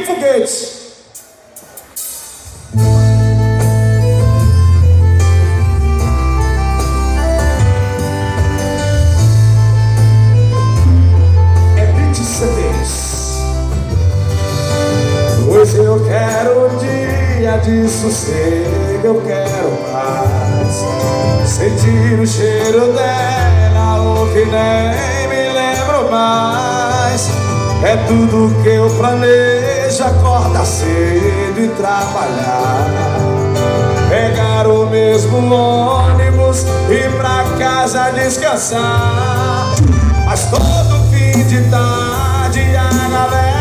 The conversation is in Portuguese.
Rodrigo Foguete. É 27. Hoje eu quero um dia de sossego, eu quero paz, sentir o cheiro dela, o que nem me lembro mais. É tudo que eu planejo, acordar cedo e trabalhar, pegar o mesmo ônibus e ir pra casa descansar. Mas todo fim de tarde a galera